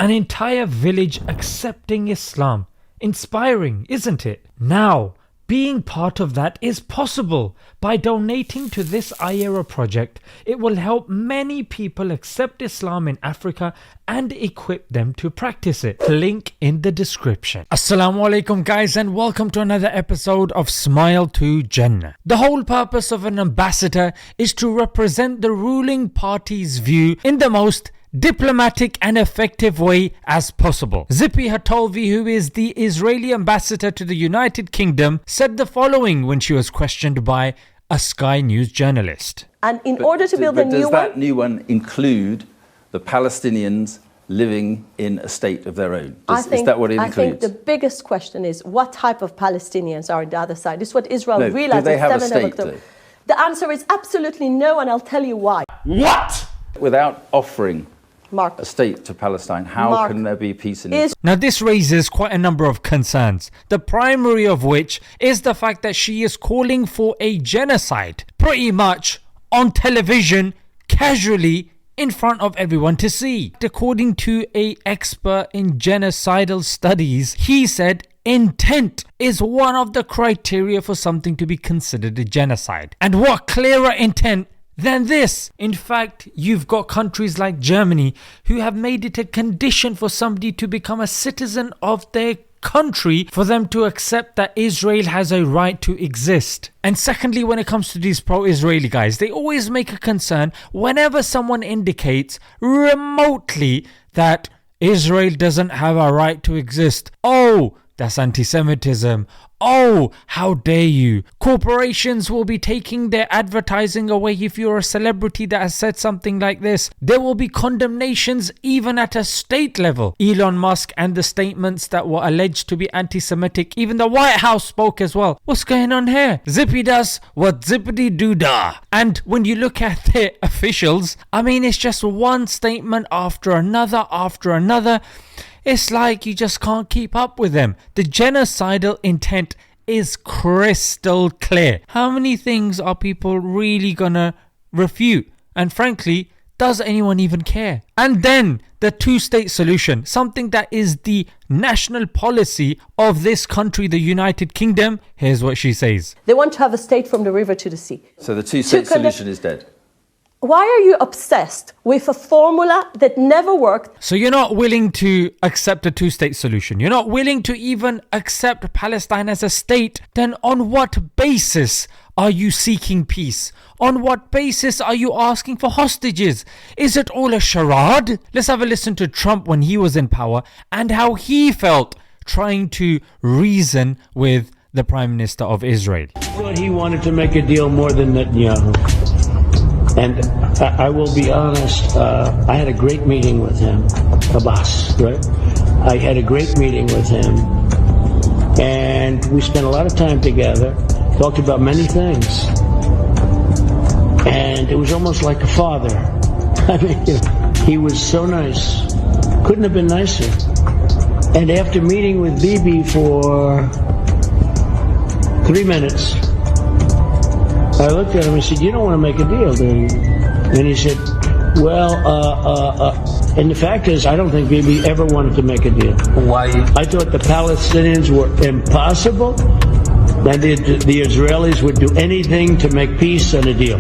An entire village accepting Islam. Inspiring, isn't it? Now, being part of that is possible. By donating to this IERA project, it will help many people accept Islam in Africa and equip them to practice it. Link in the description. Assalamu alaikum guys, and welcome to another episode of Smile to Jannah. The whole purpose of an ambassador is to represent the ruling party's view in the most diplomatic and effective way as possible. Zippy Hatolvi, who is the Israeli ambassador to the United Kingdom, said the following when she was questioned by a Sky News journalist. And in order to build a new one... Does that new one include the Palestinians living in a state of their own? Is that what it includes? I think the biggest question is what type of Palestinians are on the other side? This is what Israel realized do they on have a 7th of state, October. though? The answer is absolutely no, and I'll tell you why. What? Without offering Mark, a state to Palestine, how can there be peace in Israel? Now this raises quite a number of concerns, the primary of which is the fact that she is calling for a genocide, pretty much on television, casually, in front of everyone to see. According to an expert in genocidal studies, he said intent is one of the criteria for something to be considered a genocide. And what clearer intent than this? In fact, you've got countries like Germany who have made it a condition for somebody to become a citizen of their country for them to accept that Israel has a right to exist. And secondly, when it comes to these pro-Israeli guys, they always make a concern whenever someone indicates remotely that Israel doesn't have a right to exist. Oh, that's anti-Semitism. Oh, how dare you. Corporations will be taking their advertising away if you're a celebrity that has said something like this. There will be condemnations even at a state level. Elon Musk and the statements that were alleged to be anti-Semitic, even the White House spoke as well. What's going on here? Zippy does what zippity doo da. And when you look at their officials, I mean, it's just one statement after another after another. It's like you just can't keep up with them. The genocidal intent is crystal clear. How many things are people really gonna refute? And frankly, does anyone even care? And then the two-state solution, something that is the national policy of this country, the United Kingdom. Here's what she says. they want to have a state from the river to the sea. So the two-state solution is dead? Why are you obsessed with a formula that never worked? So you're not willing to accept a two-state solution. You're not willing to even accept Palestine as a state. Then on what basis are you seeking peace? On what basis are you asking for hostages? Is it all a charade? Let's have a listen to Trump when he was in power and how he felt trying to reason with the Prime Minister of Israel. I thought he wanted to make a deal more than Netanyahu. And I will be honest, I had a great meeting with him, Abbas, right? I had a great meeting with him, and we spent a lot of time together, talked about many things, and it was almost like a father. I mean, he was so nice, couldn't have been nicer. And after meeting with Bibi for 3 minutes, I looked at him and said, you don't want to make a deal, do you? And he said, well, and the fact is, I don't think Bibi ever wanted to make a deal. Why? I thought the Palestinians were impossible, and the Israelis would do anything to make peace and a deal.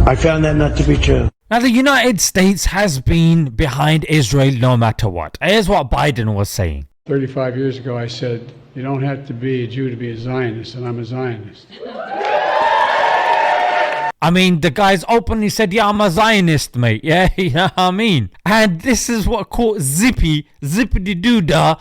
I found that not to be true. Now, the United States has been behind Israel no matter what. Here's what Biden was saying. 35 years ago, I said, you don't have to be a Jew to be a Zionist, and I'm a Zionist. I mean, the guy's openly said, yeah, I'm a Zionist, mate. Yeah, you know what I mean? And this is what caught zippity-doo-dah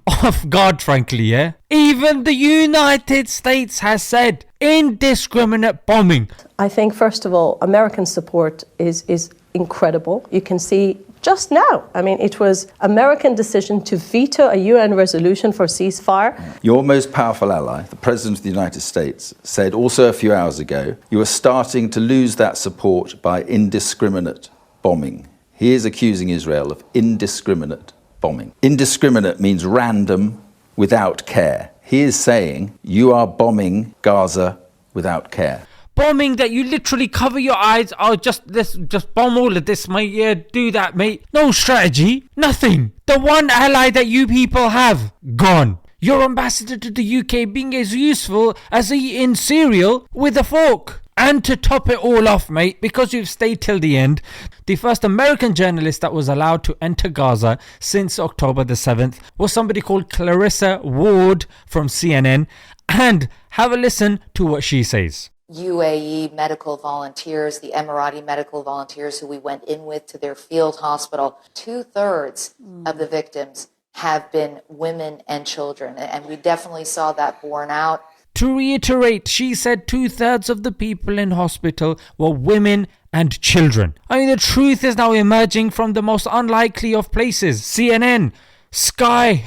off guard, frankly, yeah? Even the United States has said indiscriminate bombing. I think, first of all, American support is incredible. You can see just now, I mean, it was American decision to veto a UN resolution for ceasefire. Your most powerful ally, the President of the United States, said also a few hours ago, you are starting to lose that support by indiscriminate bombing. He is accusing Israel of indiscriminate bombing. Indiscriminate means random, without care. He is saying you are bombing Gaza without care. bombing that you literally cover your eyes. Oh, let's just bomb all of this, mate. Yeah, do that, mate. No strategy, nothing. The one ally that you people have, gone. Your ambassador to the UK being as useful as eating cereal with a fork. And to top it all off, mate, because you've stayed till the end, the first American journalist that was allowed to enter Gaza since October the 7th was somebody called Clarissa Ward from CNN. And have a listen to what she says. UAE medical volunteers, the Emirati medical volunteers who we went in with to their field hospital, 2/3 of the victims have been women and children. And we definitely saw that borne out. To reiterate, she said 2/3 of the people in hospital were women and children. I mean, the truth is now emerging from the most unlikely of places. CNN, Sky,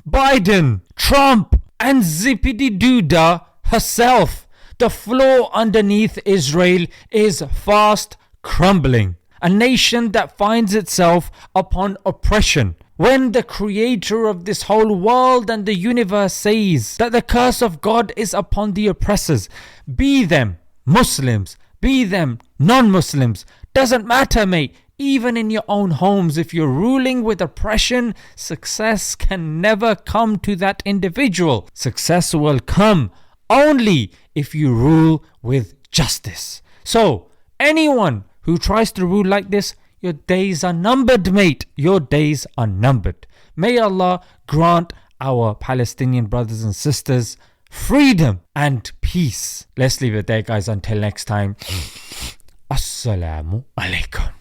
Biden, Trump, and Zippity Doodah herself. The floor underneath Israel is fast crumbling. A nation that finds itself upon oppression. When the creator of this whole world and the universe says that the curse of God is upon the oppressors, be them Muslims, be them non-Muslims, doesn't matter, mate. Even in your own homes, if you're ruling with oppression, success can never come to that individual. Success will come only if you rule with justice. So, anyone who tries to rule like this, your days are numbered, mate. Your days are numbered. May Allah grant our Palestinian brothers and sisters freedom and peace. Let's leave it there, guys. Until next time. Assalamu alaikum.